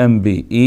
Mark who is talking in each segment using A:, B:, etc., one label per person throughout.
A: MBE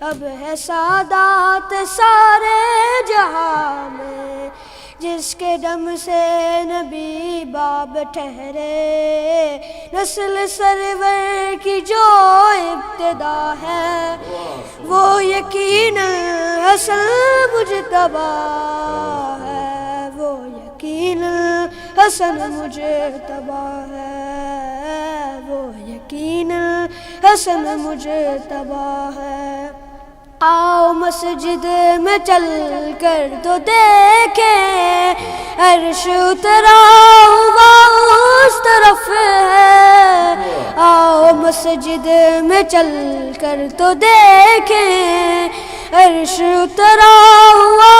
B: اب ہے سادات سارے جہاں میں، جس کے دم سے نبی باب ٹھہرے، نسل سرور کی جو ابتدا ہے، وہ یقیناً حسن مجتبی ہے، وہ یقیناً حسن مجتبی ہے، وہ یقیناً حسن مجتبی ہے۔ آؤ مسجد میں چل کر تو دیکھیں، عرش اترا ہوا اس طرف ہے، آؤ مسجد میں چل کر تو دیکھیں، عرش اترا ہوا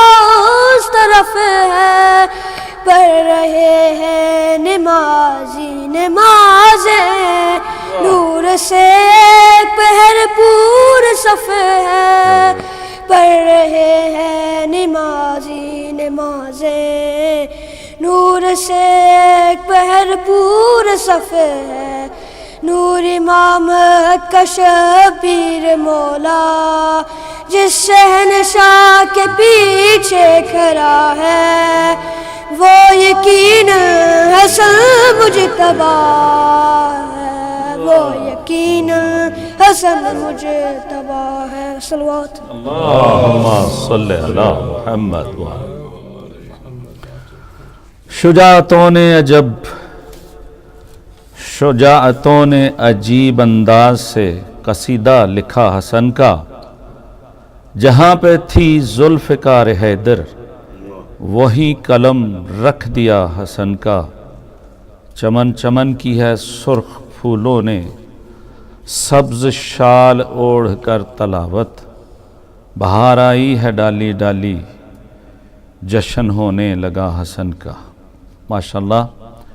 B: اس طرف ہے، پڑھ رہے ہیں نمازی نمازیں، نور سے ایک پہر پور صف ہے، پڑھ رہے ہیں نمازی نمازیں، نور سے ایک پہر پور صف ہے، نور امام کا شبیر مولا، جس شہنشاہ کے پیچھے کھڑا ہے، وہ یقیناً حسن مجتبی ہے، وہ یقیناً حسن مجتبی ہے۔ صلوات
A: اللہم صلی علی محمد شجاعتوں نے عجیب انداز سے قصیدہ لکھا حسن کا، جہاں پہ تھی ذوالفقار حیدر وہی قلم رکھ دیا حسن کا، چمن چمن کی ہے سرخ پھولوں نے سبز شال اوڑھ کر تلاوت، بہار آئی ہے ڈالی ڈالی جشن ہونے لگا حسن کا۔ ماشاءاللہ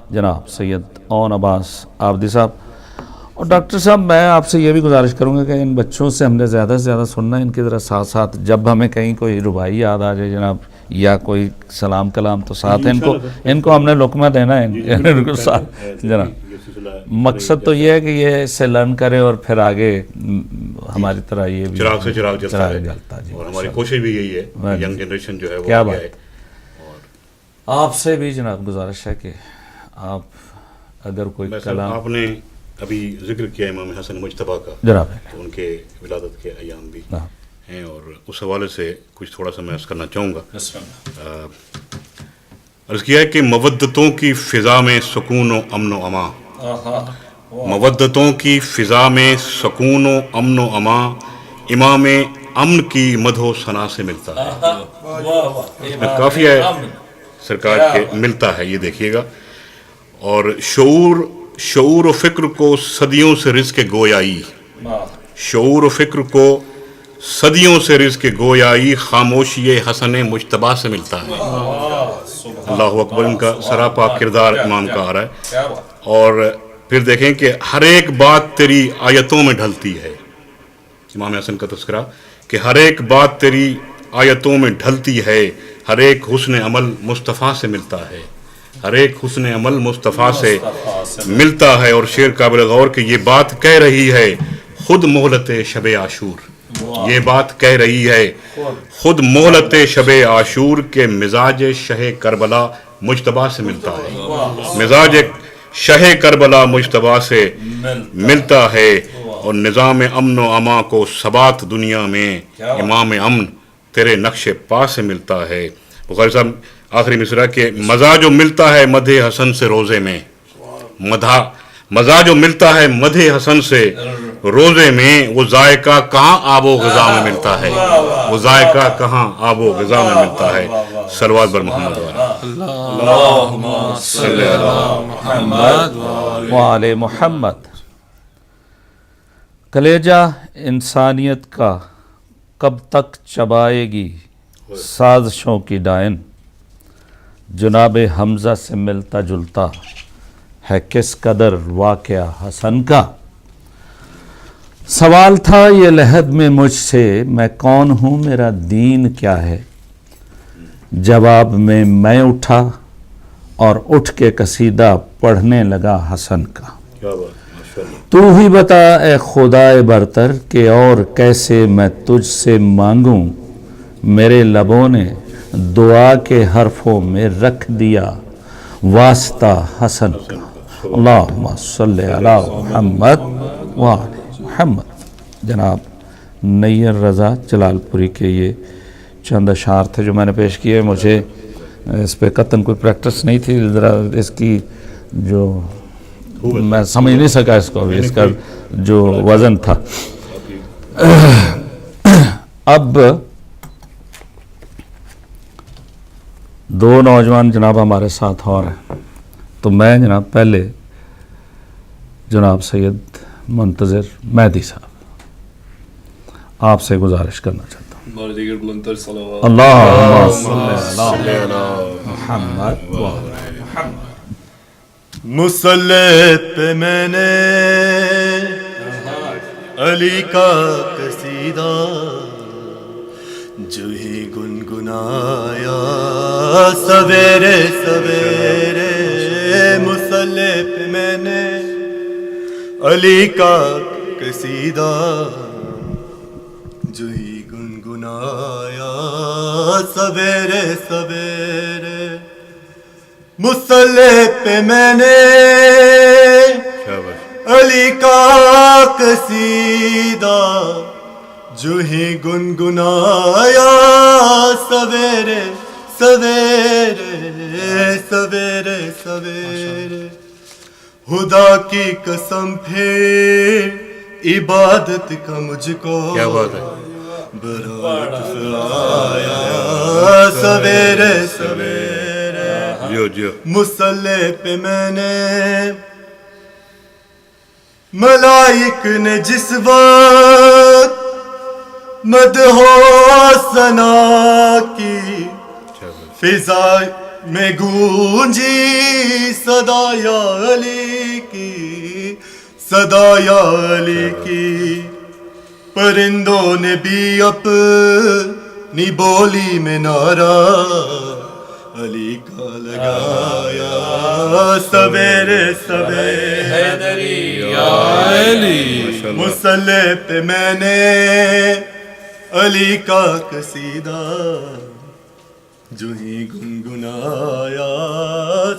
A: جناب سید اون عباس آبدی صاحب۔ اور ڈاکٹر صاحب میں آپ سے یہ بھی گزارش کروں گا کہ ان بچوں سے ہم نے زیادہ سے زیادہ سننا ہے، ان کی ذرا ساتھ ساتھ جب ہمیں کہیں کوئی ربائی یاد آ جائے جناب یا کوئی سلام کلام تو ساتھ ان کو ہم نے لقمہ دینا ہے ان کو ساتھ جناب۔ مقصد تو یہ ہے کہ یہ اس سے لرن کرے اور پھر آگے ہماری طرح یہ بھی
C: چراغ سے چراغ جلتا ہے،
A: جی،
C: اور ہماری کوشش بھی یہی ہے ینگ جنریشن جو ہے وہ
A: کیا
C: آگے
A: بات
C: آئے۔
A: آپ سے بھی جناب گزارش ہے کہ آپ اگر کوئی کلام
C: آپ نے ابھی ذکر کیا امام حسن مجتبی کا
A: جناب
C: تو ان کے ولادت کے ایام بھی ہیں، اور اس حوالے سے کچھ تھوڑا سا میں عرض کرنا چاہوں گا۔ عرض کیا ہے کہ مودتوں کی فضا میں سکون و امن و امان، مودتوں کی فضا میں سکون و امن و امان امام امن کی مدح و ثنا سے ملتا ہے۔ کافی ہے سرکار کے ملتا ہے، یہ دیکھیے گا۔ اور شعور و فکر کو صدیوں سے رزق گویائی، شعور و فکر کو صدیوں سے رزق گویائی خاموشی حسن مجتبی سے ملتا ہے۔ اللہ اکبر، ان کا سراپا کردار امام کا آ رہا ہے۔ اور پھر دیکھیں کہ ہر ایک بات تیری آیتوں میں ڈھلتی ہے، امام حسن کا تذکرہ کہ ہر ایک بات تیری آیتوں میں ڈھلتی ہے، ہر ایک حسن عمل مصطفیٰ سے ملتا ہے، ہر ایک حسن عمل مصطفیٰ سے ملتا ہے۔ اور شعر قابل غور کہ یہ بات کہہ رہی ہے خود مہلت شب عاشور، یہ بات کہہ رہی ہے خود مہلت شب عاشور کے مزاج شہ کربلا مجتبی سے ملتا ہے، مزاج شہ کربلا مجتبی سے ملتا ہے۔ اور نظام امن و امان کو ثبات دنیا میں امام امن تیرے نقش پا سے ملتا ہے۔ بخاری صاحب آخری مصرع کہ مزہ جو ملتا ہے مدح حسن سے روزے میں، مزہ جو ملتا ہے مدح حسن سے روزے میں، وہ ذائقہ کہاں آب و غذا میں ملتا ہے، وہ ذائقہ کہاں آب و غذا میں ملتا ہے۔ صلوات بر محمد
A: اللہم صلی علی محمد وعلی محمد۔ کلیجہ انسانیت کا کب تک چبائے گی سازشوں کی ڈائن، جناب حمزہ سے ملتا جلتا ہے کس قدر واقعہ حسن کا۔ سوال تھا یہ لحد میں مجھ سے میں کون ہوں میرا دین کیا ہے، جواب میں اٹھا اور اٹھ کے قصیدہ پڑھنے لگا حسن کا۔
C: کیا بات، ماشاءاللہ۔
A: تو ہی بتا اے خدائے برتر کہ اور کیسے میں تجھ سے مانگوں، میرے لبوں نے دعا کے حرفوں میں رکھ دیا واسطہ حسن کا۔ اللہم صلی علی محمد وعلی محمد۔ جناب نیر رضا جلال پوری کے یہ چند اشعار تھے جو میں نے پیش کیے۔ مجھے اس پہ قطعاً کوئی پریکٹس نہیں تھی، ذرا اس کی جو میں سمجھ نہیں سکا اس کو، اس کا جو وزن تھا۔ اب دو نوجوان جناب ہمارے ساتھ اور ہیں، تو میں جناب پہلے جناب سید منتظر مہدی صاحب آپ سے گزارش کرنا چاہتا ہوں۔ اللہم صلی علی محمد وعلی محمد۔
D: مصلی پہ میں نے علی کا قصیدہ جو ہی گنگنایا سویرے سویرے، مصلی پہ میں نے علی کا قصیدہ جو ہی گنگنایا سویرے سویرے، مصلی پہ میں نے علی کا قصیدہ جو ہی گنگنایا سویرے سویرے سویرے سویرے، خدا کی قسم پھر عبادت کا مجھ کو
C: کیا بات ہے،
D: برات آیا سویرے سویرے،
C: جیو جیو
D: مصلی پہ میں نے ملائک نے جس وقت مدح و ثنا کی فضا میں گونجی صدا یا علی کی، صدا یا علی کی، پرندوں نے بھی اپنی بولی میں نعرہ علی کا لگایا سویرے سویرے، مصلی پہ میں نے علی کا قصیدہ جو ہی گنگنایا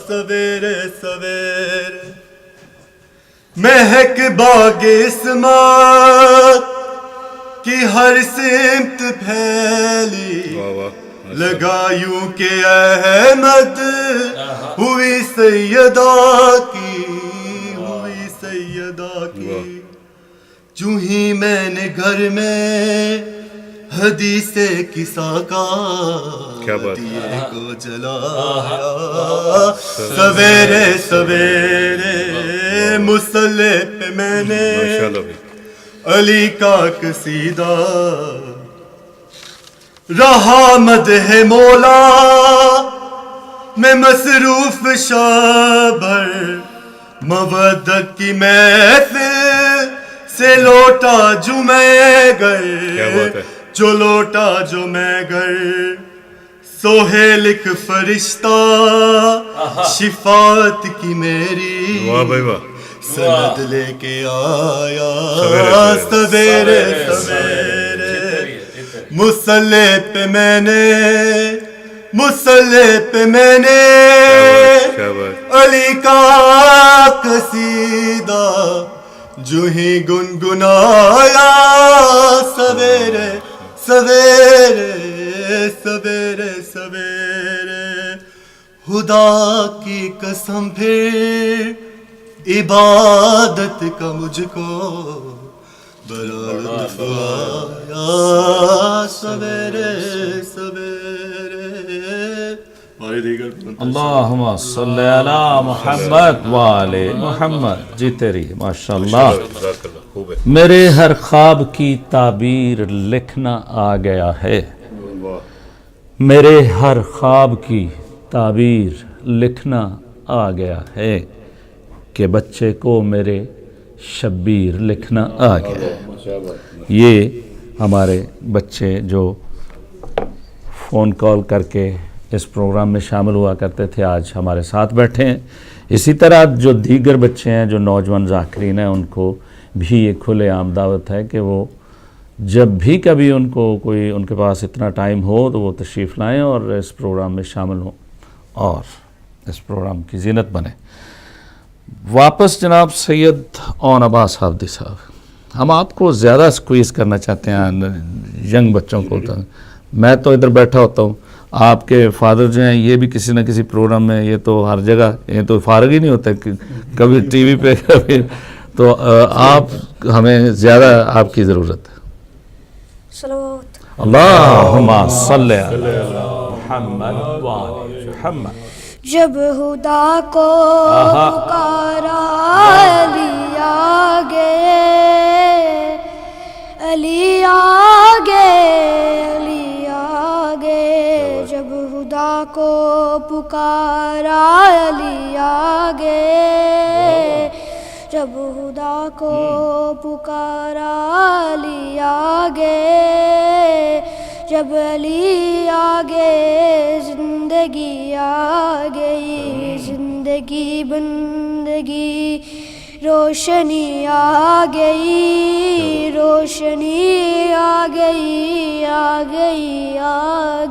D: سویرے سویرے، مہک باغ اسمت کی ہر سمت پھیلی،
C: واہ واہ،
D: لگا یوں کہ احمد ہوئی سیدہ کی، ہوئی سیدہ کی، جو ہی میں نے گھر میں حدیث کسا کا دیے کو جلایا سویرے سویرے، مصلی پہ میں نے علی کا قصیدہ، رہا مدح مولا میں مصروف شبر، مودت کی محفل سے لوٹا جو میں گر، جو لوٹا جو میں گر، سہیل ایک فرشتہ شفاعت کی میری سند لے کے آیا سویرے سویرے، مصلی پہ میں نے، مصلی پہ میں نے علی کا قصیدہ جو ہی گنگنایا سویرے سویرے سویرے سویرے، خدا کی قسم پھر عبادت کا مجھ کو بڑا لطف آیا سویرے سویرے۔
A: اللہم صلی علی محمد وعلی محمد۔ جیتے رہیے ماشاءاللہ۔ میرے ہر خواب کی تعبیر لکھنا آ گیا ہے، میرے ہر خواب کی تعبیر لکھنا آ گیا ہے، کہ بچے کو میرے شبیر لکھنا آ گیا ہے۔ یہ ہمارے بچے جو فون کال کر کے اس پروگرام میں شامل ہوا کرتے تھے آج ہمارے ساتھ بیٹھے ہیں. اسی طرح جو دیگر بچے ہیں جو نوجوان ذاکرین ہیں ان کو بھی یہ کھلے عام دعوت ہے کہ وہ جب بھی کبھی ان کو کوئی ان کے پاس اتنا ٹائم ہو تو وہ تشریف لائیں اور اس پروگرام میں شامل ہوں اور اس پروگرام کی زینت بنے. واپس جناب سید اون عباس حافظی صاحب، ہم آپ کو زیادہ سکویز کرنا چاہتے ہیں ینگ بچوں کو. میں تو ادھر بیٹھا ہوتا ہوں، آپ کے فادر جو ہیں یہ بھی کسی نہ کسی پروگرام میں، یہ تو ہر جگہ، یہ تو فارغ ہی نہیں ہوتا کبھی ٹی وی پہ کبھی، تو آپ ہمیں زیادہ آپ کی ضرورت ہے.
B: صلوات.
A: اللہم صلی علی محمد وآل محمد.
B: جب خدا کو پکارا علی آگے، علی آگے، علی آگے. جب خدا کو پکارا علی آگے، جب خدا کو پکارا علی آگے، جب علی آگے زندگی آ گئی، زندگی بندگی روشنی آ گئی، روشنی آ گئی، آ گئی، آ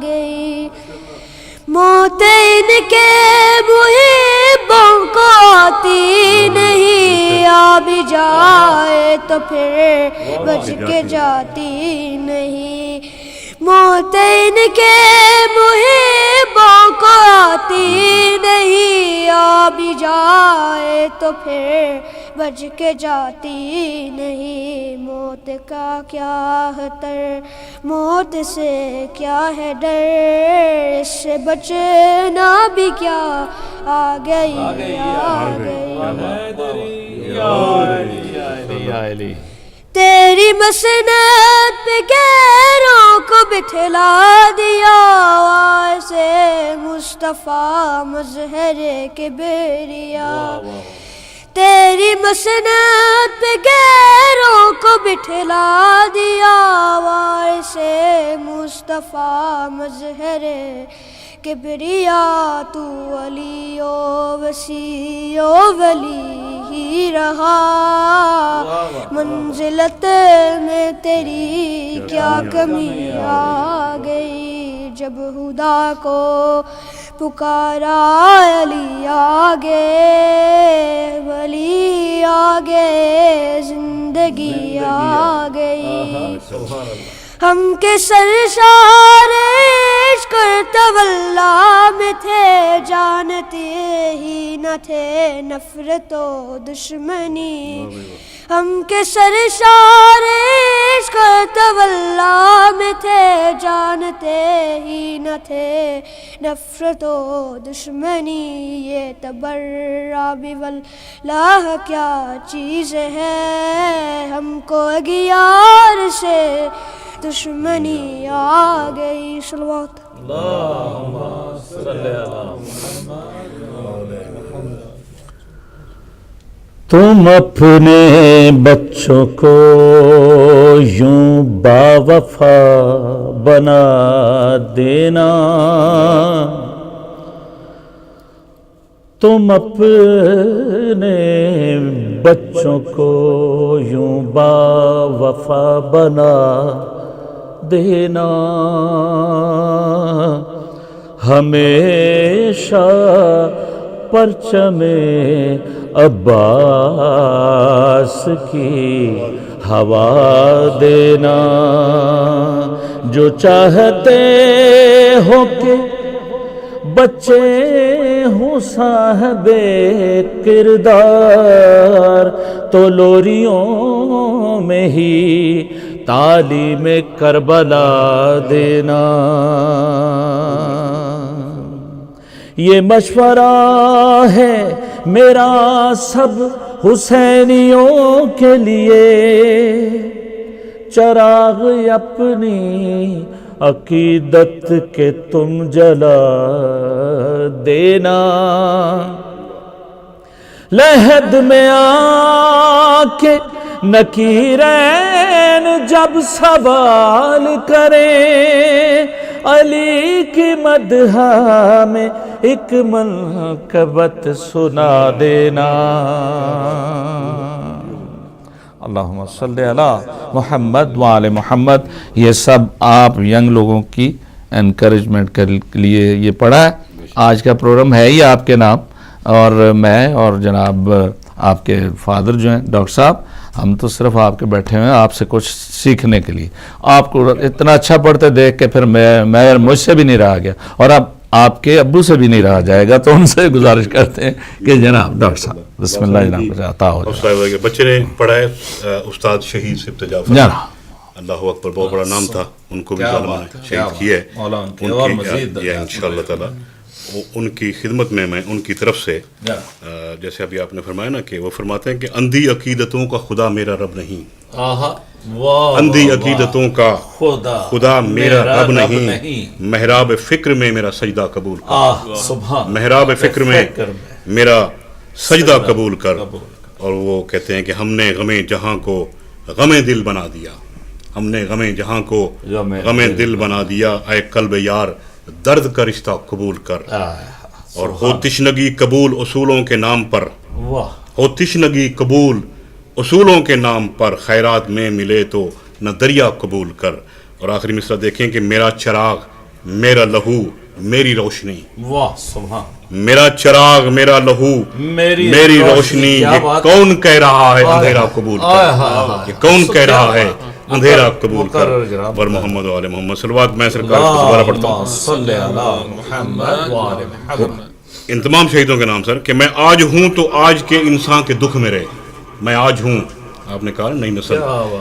B: گئی. موت ان کے محبوں کو آتی نہیں، آ بھی جائے تو پھر بچ کے جاتی نہیں. موت ان کے محبوں کو آتی نہیں، آ بھی جائے تو پھر بچ کے جاتی نہیں. موت کا کیا خطر، موت سے کیا ہے ڈر، اس سے بچنا بھی کیا، آ گئی، آ گئی. تیری مسند پہ غیروں کو بٹھلا دیا، ایسے مصطفیٰ مظہر کبریا. تیری مسند پہ غیروں کو بٹھلا دیا، ایسے مصطفیٰ مظہر کبریا. تو علی و وسیع و ولی ہی رہا، منزلت میں تیری کیا کمی آ گئی. جب خدا کو پکارا علی آگے، ولی آگے زندگی آ گئی. ہم کے سرشار عشق تولا میں تھے، جانتے ہی نہ تھے نفرت و دشمنی. ہم کے سرشار عشق تولا میں تھے، جانتے ہی نہ تھے نفرت و دشمنی. یہ تبرہ بھی واللہ کیا چیز ہے، ہم کو اغیار سے دشمنی آ گئی. صلوات.
A: اللہم صلی علی محمد. تم اپنے بچوں کو یوں باوفا بنا دینا، تم اپنے بچوں کو یوں باوفا بنا دینا، ہمیشہ پرچم عباس کی ہوا دینا. جو چاہتے ہو کہ بچے ہوں صاحب کردار، تو لوریوں میں ہی تعلیم کربلا دینا. یہ مشورہ ہے میرا سب حسینیوں کے لیے، چراغ اپنی عقیدت کے تم جلا دینا. لحد میں آ کے نکیرین جب سوال کریں، علی کی مدحہ میں ایک منقبت سنا دینا. اللہم صلی علی محمد وآل محمد. یہ سب آپ ینگ لوگوں کی انکریجمنٹ کے لیے یہ پڑھا ہے. آج کا پروگرام ہے ہی آپ کے نام، اور میں اور جناب آپ کے فادر جو ہیں ڈاکٹر صاحب، ہم تو صرف آپ کے بیٹھے ہوئے ہیں آپ سے کچھ سیکھنے کے لیے. آپ کو اتنا اچھا پڑھتے دیکھ کے پھر میں مجھ سے بھی نہیں رہا گیا، اور اب آپ کے ابو سے بھی نہیں رہا جائے گا، تو ان سے گزارش کرتے ہیں کہ جناب ڈاکٹر صاحب بسم اللہ جناب کچھ عطا ہو جائے.
C: بچے نے پڑھا ہے استاد شہید سے ابتدا
A: جناب.
C: اللہ اکبر، بہت بڑا نام تھا. ان کو بھی ظالموں نے شہید کیا ہے. انشاءاللہ تعالی ان کی خدمت میں ان کی طرف سے، جیسے ابھی آپ نے فرمایا نا کہ وہ فرماتے ہیں کہ اندھی عقیدتوں کا خدا میرا رب نہیں. اندھی عقیدتوں کا خدا میرا رب نہیں. محراب فکر میں میرا سجدہ قبول کر. محراب فکر میں میرا سجدہ قبول کر. اور وہ کہتے ہیں کہ ہم نے غم جہاں کو غم دل بنا دیا. ہم نے غم جہاں کو غم دل بنا دیا. اے قلب یار درد کا رشتہ قبول کر. اور ہو تشنگی قبول اصولوں کے نام پر. ہو تشنگی قبول اصولوں کے نام پر. خیرات میں ملے تو نہ دریا قبول کر. اور آخری مصرع دیکھیں کہ میرا چراغ میرا لہو میری روشنی. میرا چراغ میرا لہو میری روشنی. یہ کون کہہ رہا ہے اندھیرا قبول کر. یہ کون کہہ رہا ہے اندھیرا قبول کر. ور محمد و آل محمد. صلوات میں سرکار کو دوبارہ پڑھتا ہوں ان تمام شہیدوں کے نام سر کہ میں آج ہوں تو آج کے انسان کے دکھ میں رہے. میں آج ہوں، آپ نے کہا نئی نسل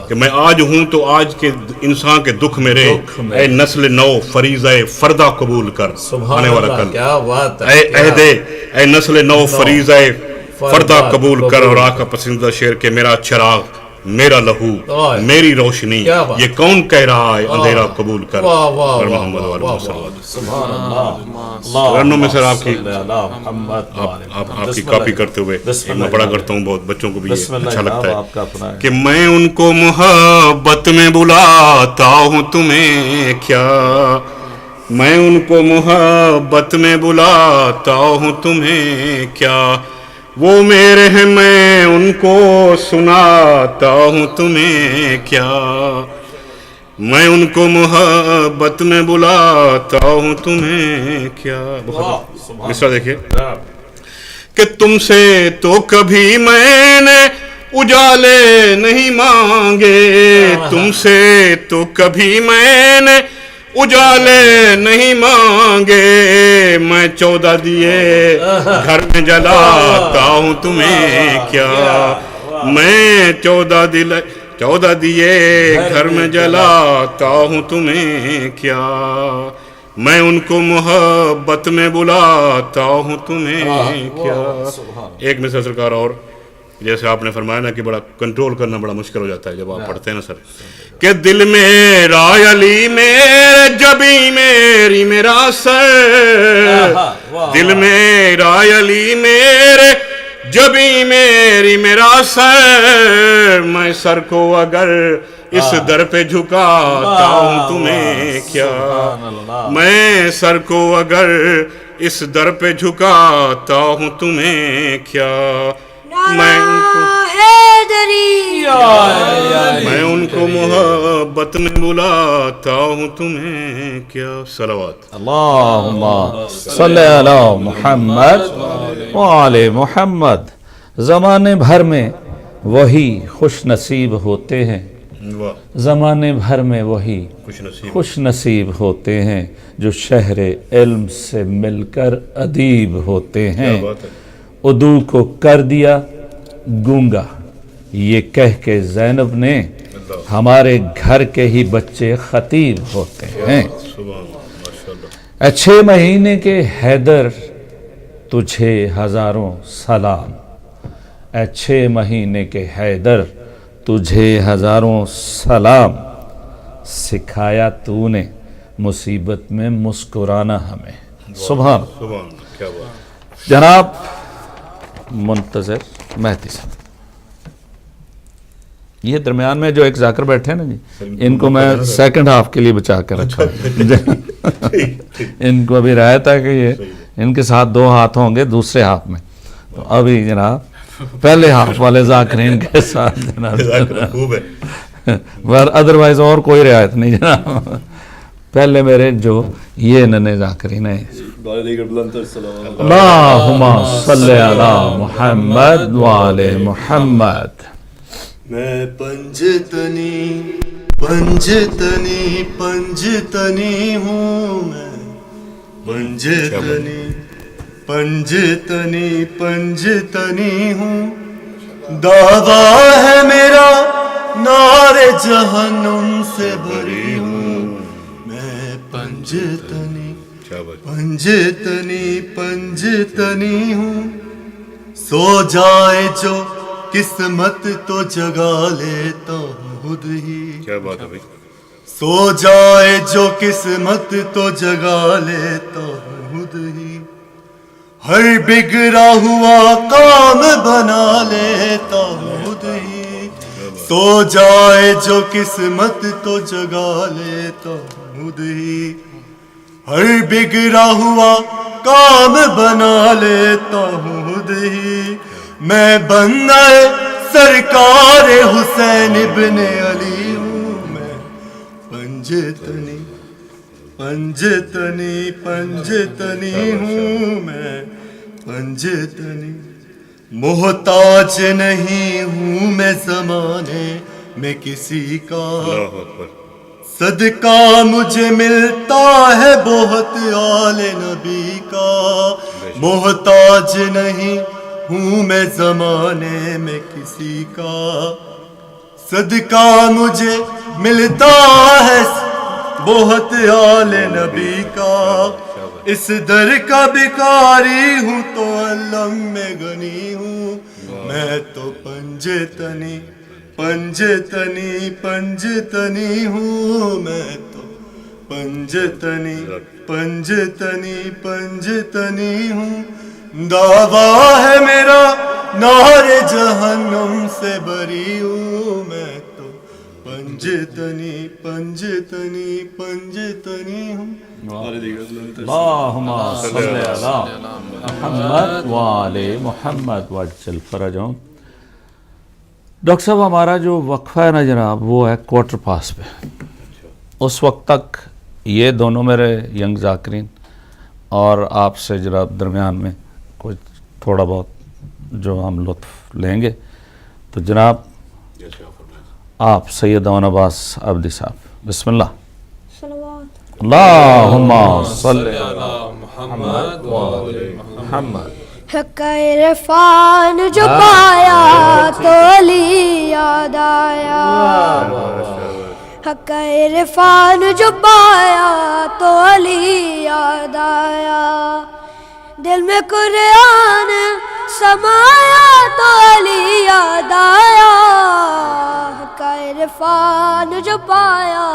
C: کہ میں آج ہوں تو آج کے انسان کے دکھ میں رہے. اے نسل نو فریضہ فردہ قبول کر. آنے والا کل اے عہدے اے نسل نو فریضہ فردہ قبول کر. اور آقا پسندیدہ شعر کہ میرا چراغ میرا لہو میری روشنی. یہ کون کہہ رہا ہے اندھیرا قبول کر. اور محمد و آل محمد. رنوں میں سر آپ کی کاپی کرتے ہوئے میں پڑھا کرتا ہوں، بہت بچوں کو بھی اچھا لگتا ہے کہ میں ان کو محبت میں بلاتا ہوں تمہیں کیا. میں ان کو محبت میں بلاتا ہوں تمہیں کیا. وہ میرے ہیں میں ان کو سناتا ہوں تمہیں کیا. میں ان کو محبت میں بلاتا ہوں تمہیں کیا. مصرع دیکھیے کہ تم سے تو کبھی میں نے اجالے نہیں مانگے. تم سے تو کبھی میں نے اجالے نہیں مانگے. میں 14 دیے گھر میں جلاتا ہوں تمہیں کیا. میں 14 دیے گھر میں جلاتا ہوں تمہیں کیا. میں ان کو محبت میں بلاتا ہوں تمہیں کیا. ایک مصرع سرکار اور جیسے آپ نے فرمایا نا کہ بڑا کنٹرول کرنا بڑا مشکل ہو جاتا ہے جب آپ پڑھتے ہیں نا سر کہ دل میرا علی میرے جبی میری میرا سر. دل میرا علی میرے جبی میری میرا سر. میں سر کو اگر اس در پہ جھکاتا ہوں تمہیں کیا. میں سر کو اگر اس در پہ جھکاتا ہوں تمہیں کیا. میں ان کو محبت میں بلاتا ہوں تمہیں کیا. صلوات
A: اللہم صلی علی محمد وآل محمد. زمانے بھر میں وہی خوش نصیب ہوتے ہیں. زمانے بھر میں وہی خوش نصیب ہوتے ہیں جو شہر علم سے مل کر ادیب ہوتے ہیں. ادو کو کر دیا گونگا یہ کہہ کے زینب نے ہمارے گھر کے ہی بچے خطیب ہوتے ہیں. 6 مہینے کے حیدر تجھے ہزاروں سلام. 6 مہینے کے حیدر تجھے ہزاروں سلام. سکھایا تو نے مصیبت میں مسکرانا ہمیں. سبحان. جناب منتظر مہدی صاحب. یہ درمیان میں جو ایک ذاکر بیٹھے ہیں نا جی، ان کو میں سیکنڈ ہاف کے لیے بچا کے رکھا ان کو ابھی رعایت ہے کہ یہ ان کے ساتھ 2 ہاتھ ہوں گے دوسرے ہاف میں، تو ابھی جناب پہلے ہاف والے ذاکرین کے ساتھ جناب
C: خوب ہے.
A: ادروائز اور کوئی رعایت نہیں جناب. پہلے میرے جو یہ ننے ذاکرین ہیں. اللہم صلی علی محمد وآل محمد.
D: میں پنجتنی پنجتنی پنجتنی ہوں، میں پنجتنی پنجتنی پنجتنی ہوں. دعویٰ ہے میرا نار جہنم سے بری ہوں. میں پنجتنی پنجتنی پنجتنی ہوں. سو جائے جو قسمت تو جگا لیتا ہوں خود ہی.
C: کیا بات ہے بھائی.
D: سو جائے جو قسمت تو جگا لیتا ہوں خود ہی. ہر بگڑا ہوا کام بنا لیتا ہوں خود ہی. سو جائے جو قسمت تو جگا لیتا ہوں خود ہی. ہر بگڑا ہوا کام بنا لیتا ہوں خود ہی. میں بندہ سرکار حسین ابن علی ہوں. میں پنجتنی پنجتنی پنجتنی ہوں. میں پنجتنی محتاج نہیں ہوں میں زمانے میں کسی کا.
C: اللہ اکبر.
D: صدقہ مجھے ملتا ہے بہت آل نبی کا. محتاج نہیں ہوں میں زمانے میں کسی کا. صدقہ مجھے ملتا ہے بہت آل نبی کا. اس در کا بھکاری ہوں تو علم میں غنی ہوں. میں تو پنجتنی پنجتنی پنجتنی ہوں. میں تو پنجتنی پنجتنی پنجتنی ہوں. دعویٰ ہے میرا نار جہنم سے بری ہوں. میں تو پنجتنی پنجتنی پنجتنی ہوں.
A: اللہم صلی علی محمد وآل محمد وعجل فرجہم. ڈاکٹر صاحب ہمارا جو وقفہ ہے نا جناب وہ ہے کوارٹر پاس پہ. اس وقت تک یہ دونوں میرے ینگ ذاکرین اور آپ سے جناب درمیان میں کچھ تھوڑا بہت جو ہم لطف لیں گے. تو جناب آپ سید اون عباس عبدی صاحب بسم اللہ.
B: صلوات.
A: اللہم صلی علی محمد وآل محمد.
B: حق عرفان جو پایا تو علی یاد آیا. حق عرفان جو پایا تو علی یاد آیا. دل میں قرآن سمایا تو علی یاد آیا. حق عرفان جو پایا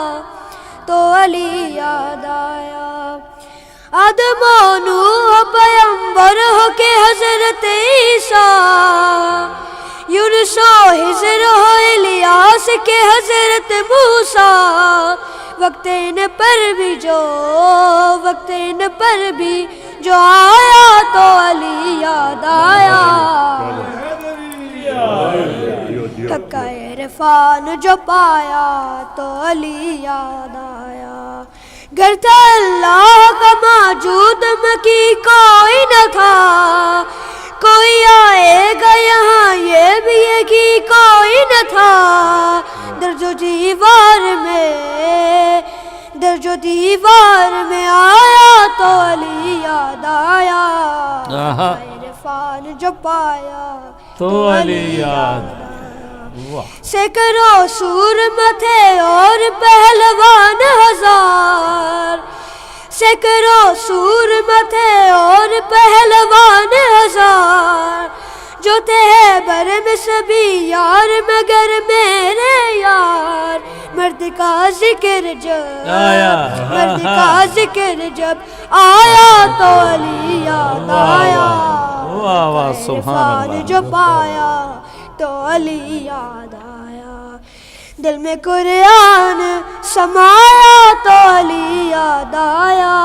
B: تو علی یاد آیا. آدم و نوح پیغمبر ہو کے حضرت عیسیٰ. یونس و خضر ہو الیاس کے حضرت موسیٰ. وقت ان پر بھی جو آیا تو علی یاد آیا. حق عرفان جو پایا تو علی یاد آیا. گر تھا اللہ کا موجود مکی کوئی نہ تھا. کوئی آئے گا یہاں یہ بھی یقین کوئی نہ تھا. در جو دیوار میں آیا تو علی یاد آیا. عرفان جو پایا
A: تو علی یاد آیا.
B: سینکڑوں سور متھے اور پہلوان ہزار. سینکڑوں سور متھے اور پہلوان ہزار. جو تھے بر میں سبھی یار مگر میرے یار. مرد کا ذکر جب مرد کا ذکر جب آیا تو علی یاد آیا. عرفان جو پایا تو علی یاد آیا. دل میں قرآن سمایا تو علی یاد آیا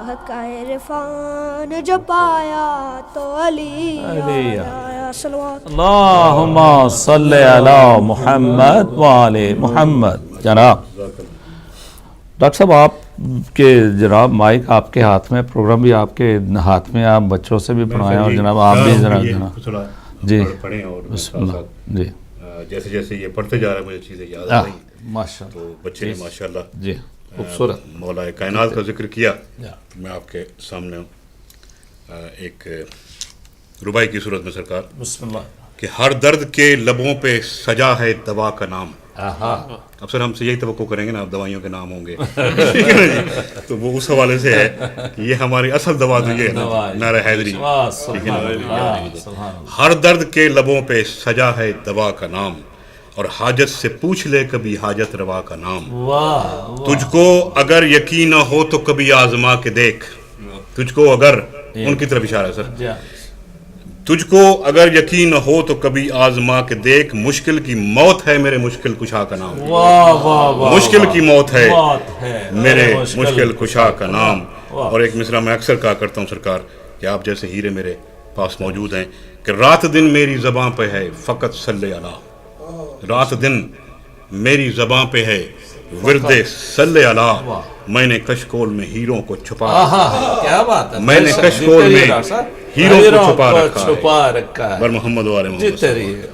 B: حق عرفان جو پایا تو علی یاد آیا صلوات
A: اللہم صلی علی محمد وآل محمد. جناب ڈاکٹر صاحب آپ کے جناب مائک آپ کے ہاتھ میں, پروگرام بھی آپ کے ہاتھ میں, آپ بچوں سے بھی پڑھائیں اور جناب آپ بھی جناب جی
C: پڑھیں اور
A: بسم اللہ جی
C: جیسے جیسے یہ پڑھتے جا رہے ہیں مجھے چیزیں یاد آ رہی ہیں.
A: ماشاء اللہ
C: تو بچے نے ماشاءاللہ
A: جی خوبصورت
C: مولا کائنات کا ذکر کیا. میں آپ کے سامنے ایک ربائی کی صورت میں سرکار
A: بسم اللہ
C: کہ ہر درد کے لبوں پہ سجا ہے دوا کا نام. اب سر ہم سے یہی توقع کریں گے نا اب دوائیوں کے نام ہوں گے تو وہ اس حوالے سے ہے کہ یہ ہماری اصل دوا تو یہ ہے نعرہ حیدری. ہر درد کے لبوں پہ سجا ہے دوا کا نام اور حاجت سے پوچھ لے کبھی حاجت روا کا نام. تجھ کو اگر یقین نہ ہو تو کبھی آزما کے دیکھ. تجھ کو اگر ان کی طرف اشارہ ہے سر. تجھ کو اگر یقین نہ ہو تو کبھی آزما کے دیکھ. مشکل کی موت ہے میرے مشکل کشا کا نام. مشکل کی موت ہے میرے مشکل کشا کا نام. اور ایک مصرع میں اکثر کہا کرتا ہوں سرکار کہ آپ جیسے ہیرے میرے پاس موجود ہیں کہ رات دن میری زباں پہ ہے فقط صلی علی. رات دن میری زباں پہ ہے ورد صلی علی. میں نے کشکول میں ہیروں کو چھپا
A: کیا بات ہے,
C: میں نے کشکول میں ہیروں کو چھپا رکھا ہے. بر محمد والے محمد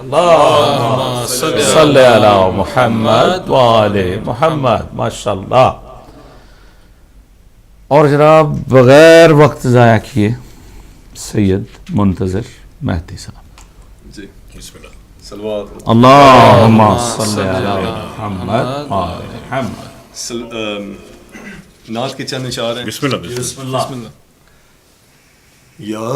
A: اللہم صلی علی محمد وآل محمد. ماشاءاللہ. اور جناب بغیر وقت ضائع کیے سید منتظر مہدی صاحب
D: جی بسم اللہ صلوات
A: اللہم صلی علی محمد وآل محمد.
D: نعت کے چند اشعار ہیں.
C: بسم اللہ
A: بسم اللہ.
D: یا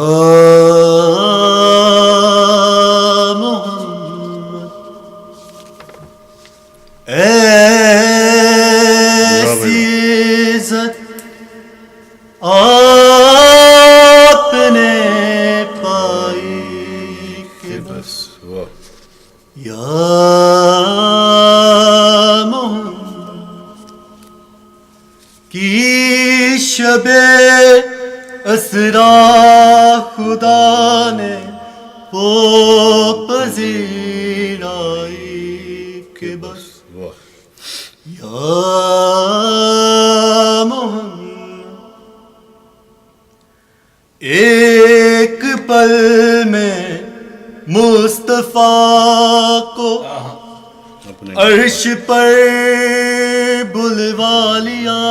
D: محمد ایسی عزت آپ نے پائی کہ بس. یا محمد کی شب اسرا خدا نے وہ پذیرائی کہ بس. یا محمد ایک پل میں مصطفیٰ کو عرش پر بلوا لیا.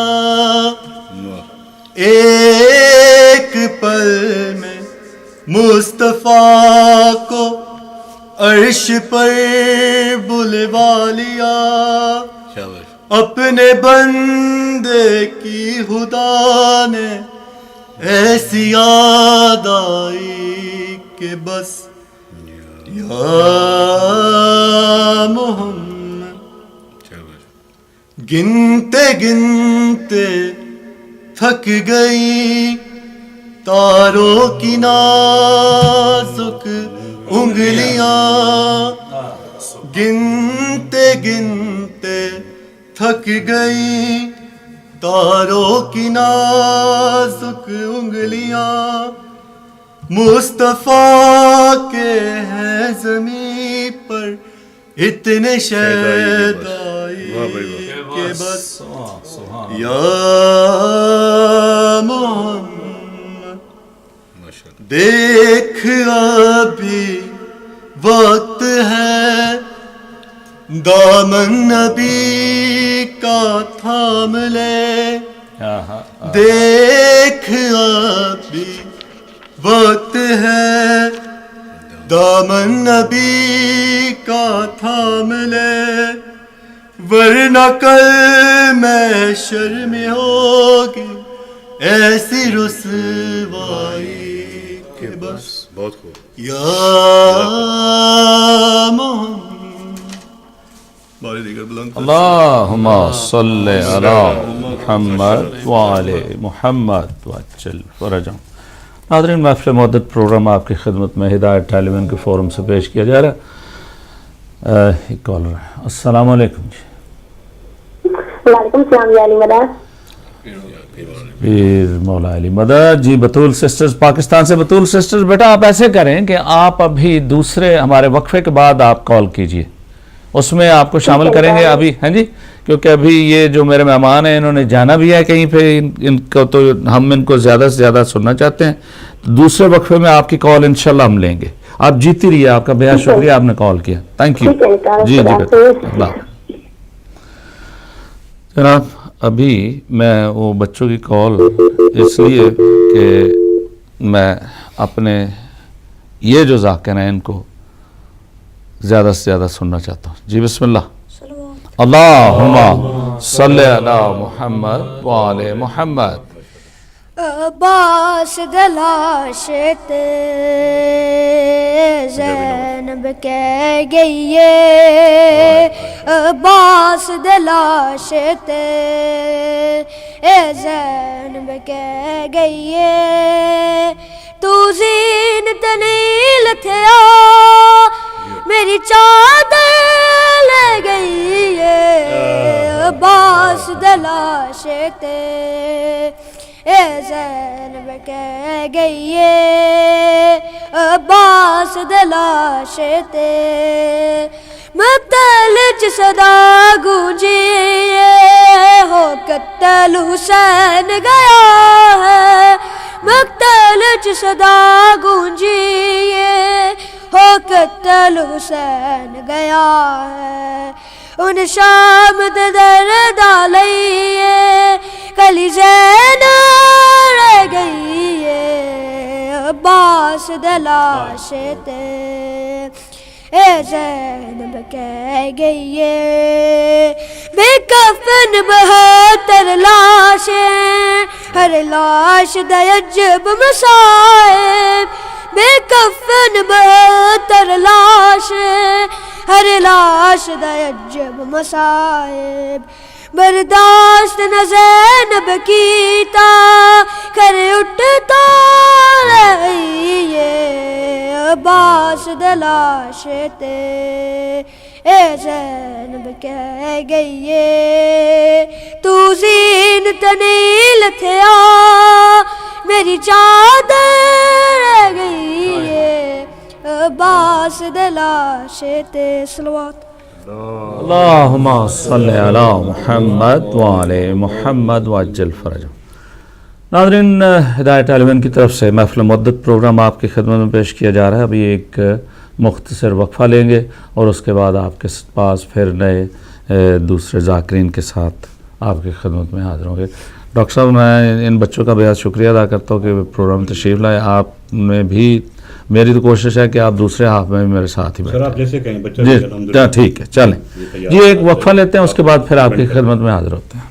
D: ایک پل میں مصطفیٰ کو عرش پر بلوا لیا. اپنے بندے کی خدا نے ایسی یاد آئی کہ بس. یا محمد گنتے گنتے تھک گئی تاروں کی نازک انگلیاں. گنتے گنتے تھک گئی تاروں کی نازک انگلیاں. مصطفیٰ کے ہیں زمین پر اتنے شیدائی کہ بس. یا محمد دیکھ ابھی وقت ہے دامن نبی کا تھام لے. دیکھ ابھی وقت ہے دامن نبی کا تھام لے. ورنہ کل محشر میں ہوگی ایسی رسوائی کہ بس.
C: بہت خوب.
D: یا محمد باری دیگر بلند
A: اللہم صلی علی محمد وآل محمد وعجل فرجہم. ناظرین محفل مدت پروگرام آپ کی خدمت میں ہدایت ٹیلی ویژن کے فورم سے پیش کیا جا رہا ہے. ایک کالر ہے. السلام علیکم جی.
E: وعلیکم السلام جی علی مدد.
A: پیر مولا علی مدد جی. بطول سسٹرز پاکستان سے. بطول سسٹرز بیٹا آپ ایسے کریں کہ آپ ابھی دوسرے ہمارے وقفے کے بعد آپ کال کیجئے, اس میں آپ کو شامل کریں گے ابھی, ہاں جی, کیونکہ ابھی یہ جو میرے مہمان ہیں انہوں نے جانا بھی ہے کہیں پہ, ان کو تو ہم ان کو زیادہ سے زیادہ سننا چاہتے ہیں. دوسرے وقفے میں آپ کی کال انشاءاللہ ہم لیں گے. آپ جیتی رہیے, آپ کا بہت شکریہ آپ نے کال کیا. تھینک یو جی جی بیٹا. اللہ جناب ابھی میں وہ بچوں کی کال اس لیے کہ میں اپنے یہ جو ذاکر ہیں ان کو زیادہ سے زیادہ سننا چاہتا ہوں. جی بسم اللہ. اللہم صلی علی محمد وآل محمد.
B: عباس دلاشتے زینب کہہ گئی ہے, عباس دلاشتے زینب کہہ گئی ہے, تو زینت نیل تھیا میری چادر لے گئی ہے, عباس دلاشتے زینب کہہ گئی ہے, عباس دلاشتے مقتل چ صدا گونجی ہو قتل حسین گیا ہے, مقتل چ صدا گونجی ہو قتل حسین گیا ہے, ان شام دے در ڈالئیے کلی زینب رہ گئی ہے, عباس دلاشتے زینب کہہ گئی ہے, بے کفن 72 لاشیں ہر لاش دا عجب مصائب, بے کفن 72 لاشیں ہر لاش دا عجب مصائب, برداشت نہ زینب کیتا کر اٹھتا رہیے, عباس دلاشتے زینب کہہ گئی ہے, تو زینت نیل تھیا میری چادر رہ گئی ہے, عباس دلاشتے. صلوات.
A: اللہم صلی علی محمد وآل محمد وعجل فرجہ. ناظرین ہدایت ٹیلی کی طرف سے محفل مدت پروگرام آپ کی خدمت میں پیش کیا جا رہا ہے. ابھی ایک مختصر وقفہ لیں گے اور اس کے بعد آپ کے پاس پھر نئے دوسرے ذاکرین کے ساتھ آپ کی خدمت میں حاضر ہوں گے. ڈاکٹر صاحب میں ان بچوں کا بہت شکریہ ادا کرتا ہوں کہ پروگرام میں تشریف لائے. آپ نے بھی, میری تو کوشش ہے کہ آپ دوسرے ہاف میں بھی میرے ساتھ ہی بیٹھیں.
C: آپ جیسے کہیں بچہ
A: جی ٹھیک ہے, چلیں جی ایک وقفہ لیتے ہیں, اس کے بعد پھر آپ کی خدمت میں حاضر ہوتے ہیں.